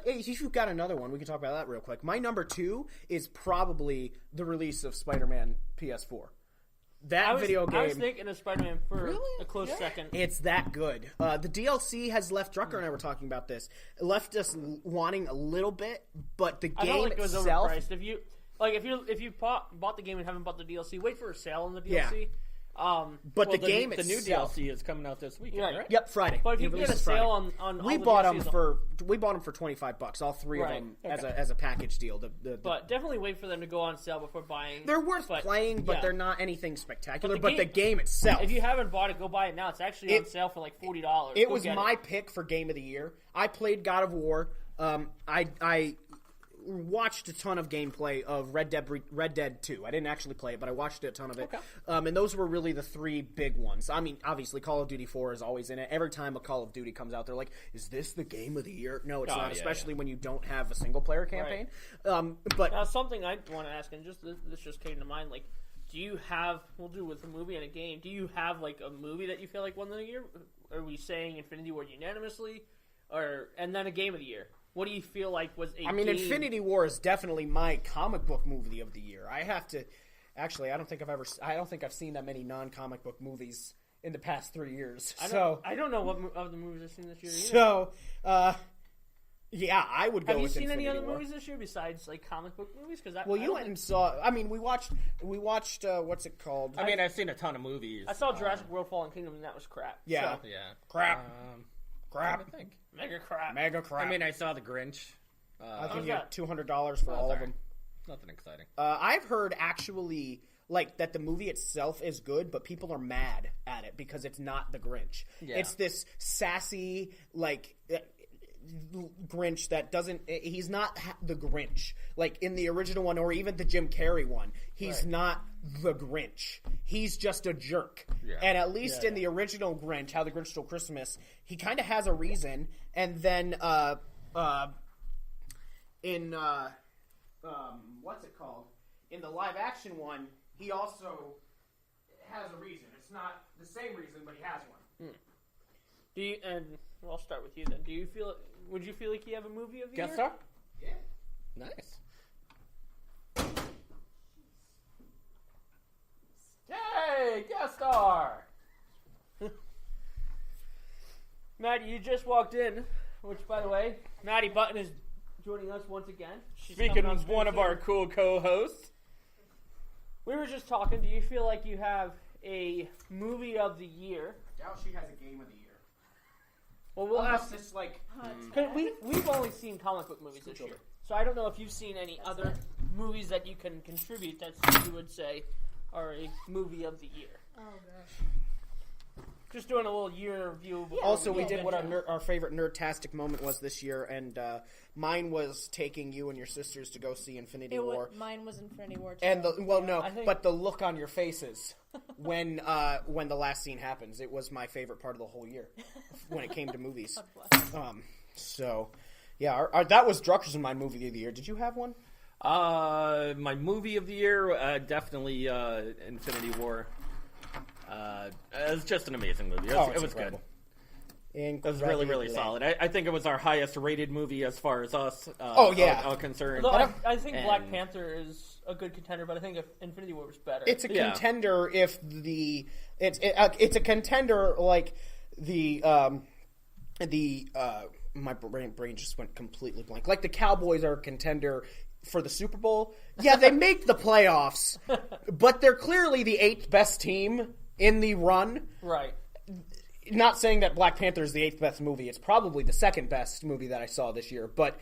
if you've got another one, we can talk about that real quick. My number 2 is probably the release of Spider-Man PS4. Video game. I was thinking of Spider-Man for a close second. It's that good. The DLC has left, Drucker and I were talking about this, left us wanting a little bit, but the game it was itself... overpriced. If you bought the game and haven't bought the DLC, wait for a sale on the DLC. Yeah. But the game the new DLC is coming out this weekend, right? Yep, Friday. But if you get a sale on we bought them for $25, all 3 of them as a package deal. But definitely wait for them to go on sale before buying. They're worth playing, but they're not anything spectacular. But the game itself, if you haven't bought it, go buy it now. It's actually on sale for like $40. It was my pick for Game of the Year. I played God of War. I watched a ton of gameplay of Red Dead 2. I didn't actually play it, but I watched a ton of it. Okay. And those were really the 3 big ones. I mean, obviously, Call of Duty 4 is always in it. Every time a Call of Duty comes out, they're like, is this the game of the year? No, it's not, especially when you don't have a single-player campaign. Right. But now, something I want to ask, and this just came to mind, like, do you have, we'll do it with a movie and a game, do you have, like, a movie that you feel like won the year? Are we saying Infinity War unanimously? And then a game of the year? What do you feel like was a game? Infinity War is definitely my comic book movie of the year. I have to... Actually, I don't think I've seen that many non-comic book movies in the past 3 years. I don't know what of the movies I've seen this year either. So, yeah, I would go with Infinity War. Have you seen any other movies this year besides, like, comic book movies? You went and saw... I mean, we watched what's it called? I mean, I've seen a ton of movies. I saw Jurassic World Fallen Kingdom, and that was crap. Yeah. So. Yeah. Crap. Crap. I think. Mega crap. I mean, I saw The Grinch. I think you got $200 for all of them. Nothing exciting. I've heard actually like that the movie itself is good, but people are mad at it because it's not The Grinch. Yeah. It's this sassy like Grinch that doesn't. He's not the Grinch like in the original one or even the Jim Carrey one. He's not the Grinch. He's just a jerk. Yeah. And at least in the original Grinch, How the Grinch Stole Christmas, he kind of has a reason. And then in what's it called? In the live action one, he also has a reason. It's not the same reason, but he has one. Do you? And I'll start with you then. Do you feel? Would you feel like you have a movie of the year? Guest star? Yeah. Nice. Hey, guest star! Maddie, you just walked in, which, by the way, Maddie Button is joining us once again. Speaking of one of our cool co-hosts. We were just talking. Do you feel like you have a movie of the year? I doubt she has a game of the year. Well, we'll ask this like... We've only seen comic book movies this year. So I don't know if you've seen any other movies that you can contribute that you would say are a movie of the year. Oh, gosh. Just doing a little year review. Also, we did what our favorite nerdtastic moment was this year, and mine was taking you and your sisters to go see Infinity War. Mine was Infinity War, too. And but the look on your faces when the last scene happens, it was my favorite part of the whole year when it came to movies. So, yeah, that was Drucker's and my movie of the year. Did you have one? My movie of the year, definitely Infinity War. It was just an amazing movie. It was good. It was really, really solid. I think it was our highest rated movie as far as us are concerned. Although I think Black Panther is a good contender, but I think Infinity War was better. It's a contender if it's a contender like my brain just went completely blank. Like the Cowboys are a contender for the Super Bowl. Yeah, they make the playoffs, but they're clearly the 8th best team in the run. Right. Not saying that Black Panther is the 8th best movie. It's probably the 2nd best movie that I saw this year. But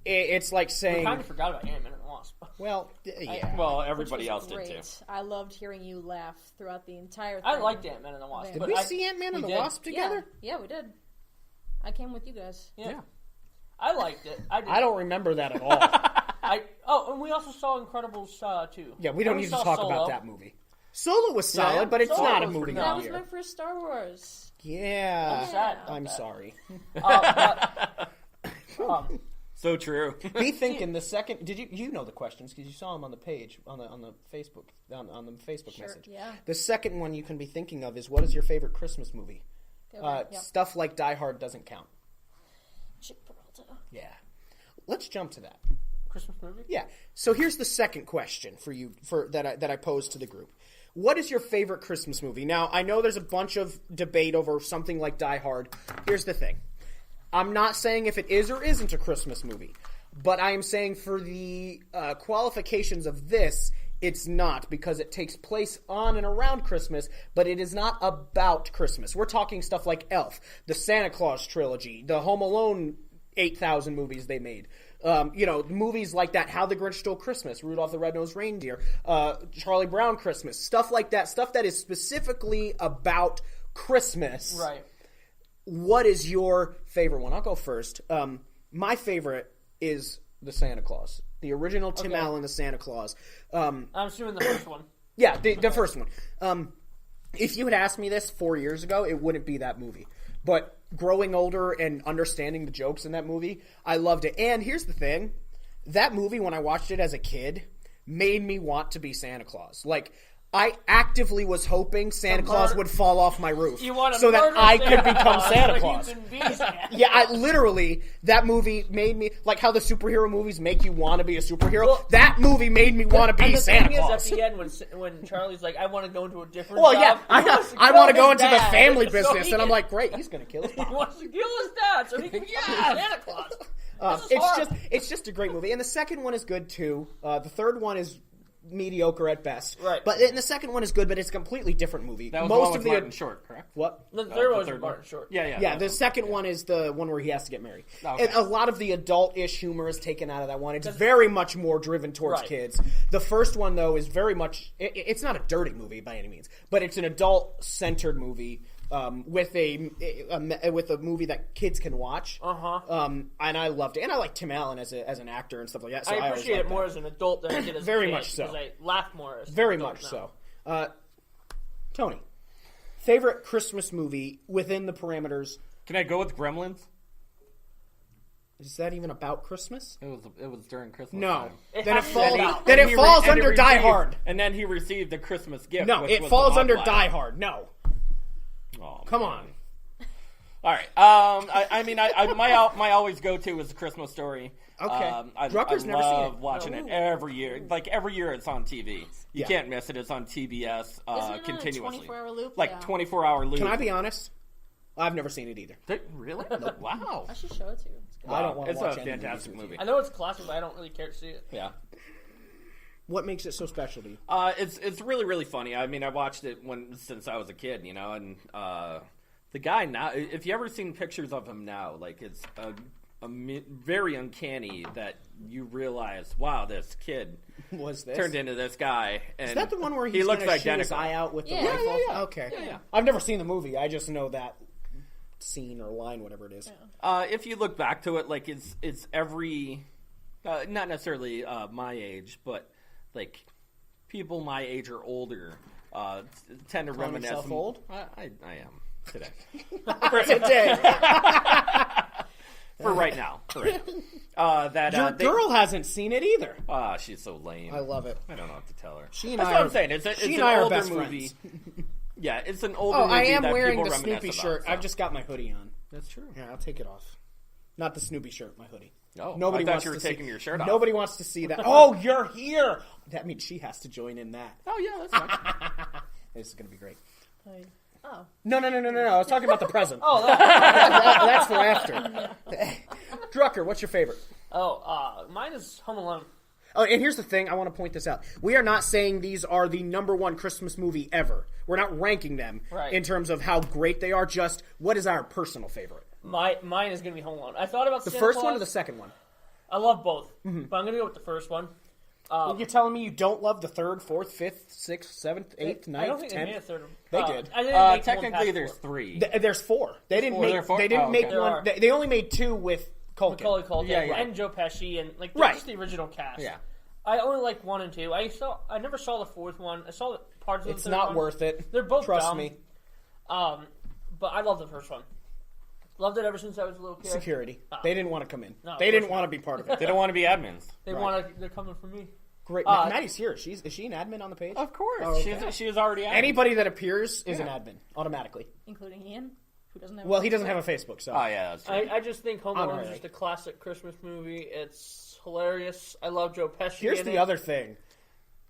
it's like saying... We kind of forgot about Ant-Man and the Wasp. Well, yeah. Everybody else did too. I loved hearing you laugh throughout the entire thing. I liked Ant-Man and the Wasp. Did we see Ant-Man and the Wasp together? Yeah, we did. I came with you guys. Yeah. I liked it. I don't remember that at all. And we also saw Incredibles 2. Yeah, we don't need to talk about that movie. Solo was solid, but it's not a movie. That was my first Star Wars. Yeah. I'm sad. I'm sorry. So true. Be thinking the second. Did you know the questions because you saw them on the page on the Facebook on the Facebook message. Yeah. The second one you can be thinking of is what is your favorite Christmas movie? Stuff like Die Hard doesn't count. Chick Peralta. Yeah. let's jump to that. Christmas movie? Yeah. So here's the second question for you that I posed to the group. What is your favorite Christmas movie? Now, I know there's a bunch of debate over something like Die Hard. Here's the thing. I'm not saying if it is or isn't a Christmas movie, but I am saying for the qualifications of this, it's not, because it takes place on and around Christmas, but it is not about Christmas. We're talking stuff like Elf, the Santa Claus trilogy, the Home Alone 8,000 movies they made. Movies like that, How the Grinch Stole Christmas, Rudolph the Red-Nosed Reindeer, Charlie Brown Christmas, stuff like that, stuff that is specifically about Christmas. Right. What is your favorite one? I'll go first. My favorite is the Santa Claus, the original Tim Allen, the Santa Claus. I'm assuming the first one. Yeah, the first one. If you had asked me this 4 years ago, it wouldn't be that movie. But growing older and understanding the jokes in that movie, I loved it. And here's the thing. That movie, when I watched it as a kid, made me want to be Santa Claus. Like, I actively was hoping Santa Claus would fall off my roof so that I could become Santa Claus. Yeah, that movie made me, like how the superhero movies make you want to be a superhero, that movie made me want to be Santa Claus. At the end, when Charlie's like, I want to go into a different job. Yeah, I want to go into the family business, and I'm like, great, he's going to kill his mom. He wants to kill his dad so he can become Santa Claus. It's just a great movie. And the second one is good, too. The third one is mediocre at best. Right. But the second one is good, but it's a completely different movie. That was the one with Martin Short, correct? What? The third one was Martin Short. Yeah, the second one is the one where he has to get married. Oh, okay. And a lot of the adult-ish humor is taken out of that one. It's very much more driven towards kids. The first one, though, is very much... It's not a dirty movie by any means, but it's an adult-centered movie with a movie that kids can watch. And I loved it. And I like Tim Allen as an actor and stuff like that. So I appreciate it more as an adult than I did as a very kid, much so. Because I laugh more as very an adult much now. so. Tony, favorite Christmas movie within the parameters? Can I go with Gremlins? Is that even about Christmas? It was during Christmas. No. time. Then it falls under Die Hard. And then he received a Christmas gift. No, it falls under Die Hard. No. Oh, come on. All right. My always go-to is A Christmas Story. Okay. I never seen it. Watching it every year. Like, every year it's on TV. You can't miss it. It's on TBS Isn't it continuously. On a 24-hour loop? Like, 24-hour loop. Can I be honest? I've never seen it either. Really? Wow. I should show it to you. It's good. I don't want to watch It's a fantastic movie. I know it's classic, but I don't really care to see it. Yeah. What makes it so special to you? It's really, really funny. I mean, I watched it since I was a kid, and the guy now, if you ever seen pictures of him now, like, it's very uncanny that you realize, wow, this kid turned into this guy. And is that the one where he looks identical? shoot his eye out with the rifle? Yeah. Okay. Yeah. I've never seen the movie. I just know that scene or line, whatever it is. Yeah. If you look back to it, like, it's every, not necessarily my age, but like people my age or older tend to reminisce. Yourself old? I am today. Today. For right now. Your girl hasn't seen it either. She's so lame. I love it. I don't know what to tell her. That's what I'm saying. It's an older movie. Yeah, it's an older movie. I am that wearing people the reminisce Snoopy about, shirt. so. I've just got my hoodie on. That's true. Yeah, I'll take it off. Not the Snoopy shirt, my hoodie. Oh, Nobody I thought wants you were to taking your shirt off. Nobody wants to see that. Oh, you're here. That means she has to join in that. Oh, yeah, that's fine. This is going to be great. Oh. No. I was talking about the present. Oh, That's for after. Drucker, what's your favorite? Mine is Home Alone. Oh, and here's the thing. I want to point this out. We are not saying these are the number one Christmas movie ever. We're not ranking them in terms of how great they are. Just what is our personal favorite? Mine is going to be Home Alone. I thought about The Santa first Claus. one or the second one? I love both, but I'm going to go with the first one. You're telling me you don't love the third, fourth, fifth, sixth, seventh, eighth, ninth, I don't think they made a 10th? third. They did. I didn't make Technically, one there's past 3. There's 4. They didn't There are make. 4? They didn't make okay. one. They only made 2 with Culkin. Macaulay Culkin Yeah. and Joe Pesci and like Right. just the original cast. Yeah. I only like 1 and 2. I never saw the 4th one. I saw the parts of the It's third not one. worth it. They're both Trust dumb. me. But I love the first one. Loved it ever since I was a little kid. Security. They didn't want to come in. No, They of didn't course want to be part of it. They don't want to be admins. They're coming for me. Great. Maddie's here. Is she an admin on the page? Of course. Oh, okay. She is already admin. Anybody that appears is an admin automatically. Including Ian? who doesn't have. He doesn't have a Facebook, so. Oh yeah, that's true. I just think Home Alone is Honorary. just a classic Christmas movie. It's hilarious. I love Joe Pesci. Here's in the it. other thing.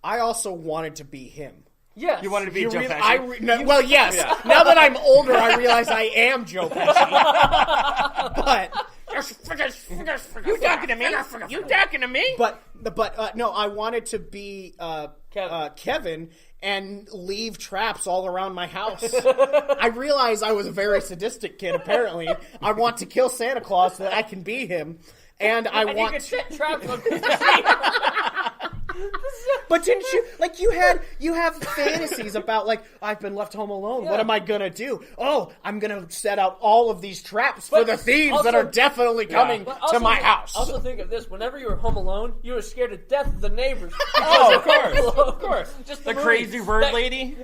I also wanted to be him. Yes. You wanted to be Joe Pesci? Well, yes. Yeah. Now that I'm older, I realize I am Joe Pesci. But you talking to me? You talking to me? But no, I wanted to be Kevin and leave traps all around my house. I realized I was a very sadistic kid. Apparently, I want to kill Santa Claus so that I can be him, and I want. You could set traps on But didn't you have fantasies about I've been left home alone. Yeah. What am I gonna do? Oh, I'm gonna set out all of these traps for the thieves that are definitely coming to my house. Also think of this: whenever you were home alone, you were scared to death of the neighbors. Oh, of course. Just the crazy bird lady.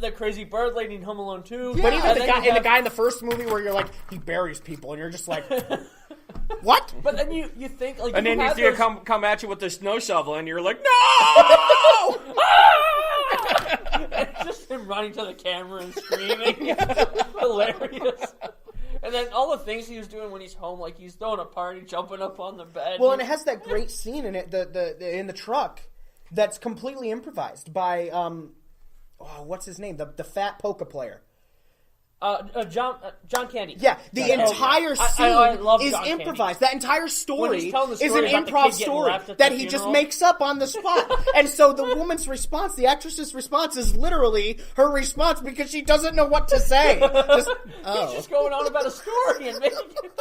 The crazy bird lady in Home Alone 2. Yeah. But even the guy in the first movie where you're he buries people and you're just like. What? But then you think and then you see her come at you with the snow shovel, and you're like, no! It's just him running to the camera and screaming. Hilarious. And then all the things he was doing when he's home, he's throwing a party, jumping up on the bed. Well, and it has that great scene in it, the in the truck, that's completely improvised by what's his name? The fat polka player. John Candy. Yeah, the entire scene is improvised. That entire story is an improv story that he just makes up on the spot. And so the woman's response, the actress's response, is literally her response because she doesn't know what to say. He's just going on about a story and making it.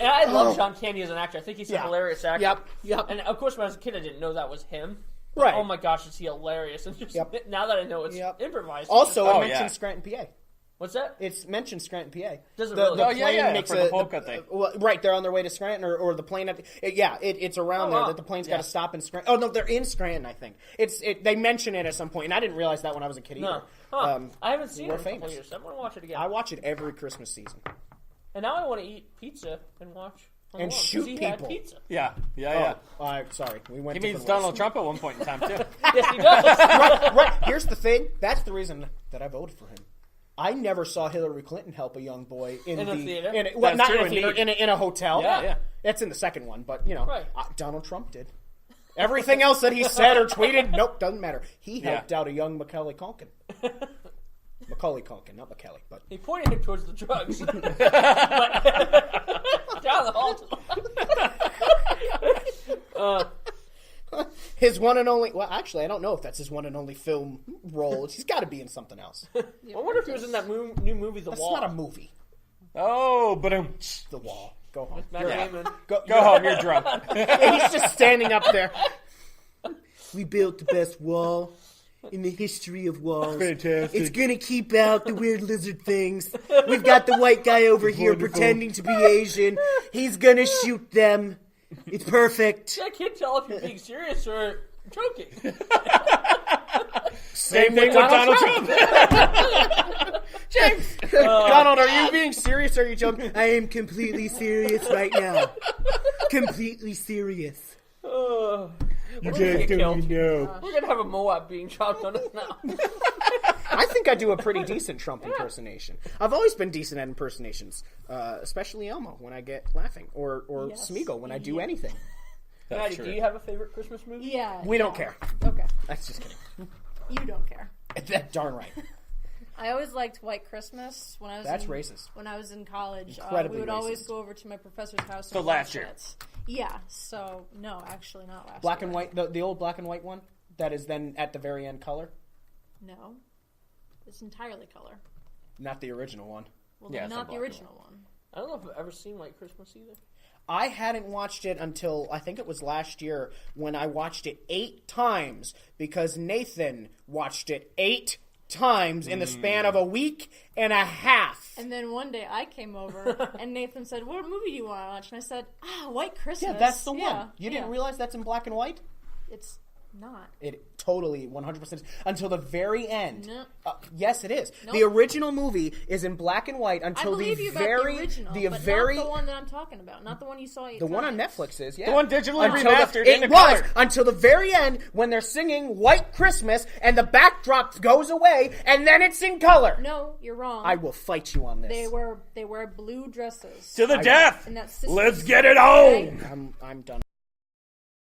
I love John Candy as an actor. I think he's a hilarious actor. Yep. And of course, when I was a kid, I didn't know that was him. Right. Oh my gosh, is he hilarious? And just now that I know it's improvised. Also, it mentions Scranton, PA. What's that? It's mentioned Scranton, PA. Does it really? The plane makes the polka thing. Right, they're on their way to Scranton, or the plane. It's around there that the plane's got to stop in Scranton. Oh no, they're in Scranton, I think. They mention it at some point, and I didn't realize that when I was a kid either. I haven't seen it in a famous. couple years. I want to watch it again. I watch it every Christmas season. And now I want to eat pizza and watch. And shoot people. Had pizza. Yeah. Sorry, we went. He means Donald Trump at one point in time too. Yes, he does. Right. Here's the thing. That's the reason that I voted for him. I never saw Hillary Clinton help a young boy in a theater. Not in a theater, in a hotel. Yeah. That's in the second one, but Donald Trump did. Everything else that he said or tweeted, nope, doesn't matter. He helped out a young Macaulay Culkin. Macaulay Culkin, not McKelly, but he pointed him towards the drugs. Down the hall. His one and only. Well, actually, I don't know if that's his one and only film role. He's got to be in something else. I wonder if he was in that new movie, The Wall. That's not a movie. Oh, but The Wall. Go home. Go home. You're drunk. He's just standing up there. We built the best wall in the history of walls. Fantastic. It's gonna keep out the weird lizard things. We've got the white guy over here pretending to be Asian. He's gonna shoot them. It's perfect. I can't tell if you're being serious or joking. Same thing with Donald Trump. James! Donald, are you being serious or are you joking? I am completely serious right now. Completely serious. You guys don't even know. We're going to have a Moab being chopped on us now. I think I do a pretty decent Trump impersonation. I've always been decent at impersonations, especially Elmo when I get laughing, or Smeagol when I do anything. Maddie, do you have a favorite Christmas movie? Yeah. We don't care. Okay. That's just kidding. You don't care. That darn right. I always liked White Christmas when I was. That's racist. When I was in college, Incredibly we would racist. always go over to my professor's house. So and last watch year. it. Yeah. So no, actually not last. Black year. and white, the old black and white one that is then at the very end color. No, it's entirely color. Not the original one. Well, Yeah, then it's not a the black original one. I don't know if I've ever seen White Christmas either. I hadn't watched it until I think it was last year when I watched it 8 times because Nathan watched it 8 times in the span of a week and a half. And then one day I came over and Nathan said, "What movie do you want to watch?" And I said, "White Christmas." Yeah, that's the one. Yeah, You didn't realize that's in black and white? It's not. It totally 100% until the very end. No. Yes, it is. Nope. The original movie is in black and white until I believe the you very about the original, but very not the one that I'm talking about. Not the one you saw. the one on Netflix is The one digitally until remastered it in was color. until the very end when they're singing White Christmas and the backdrop goes away and then it's in color. No, you're wrong. I will fight you on this. They wear blue dresses. To the death. And that's Let's get it on. I'm done.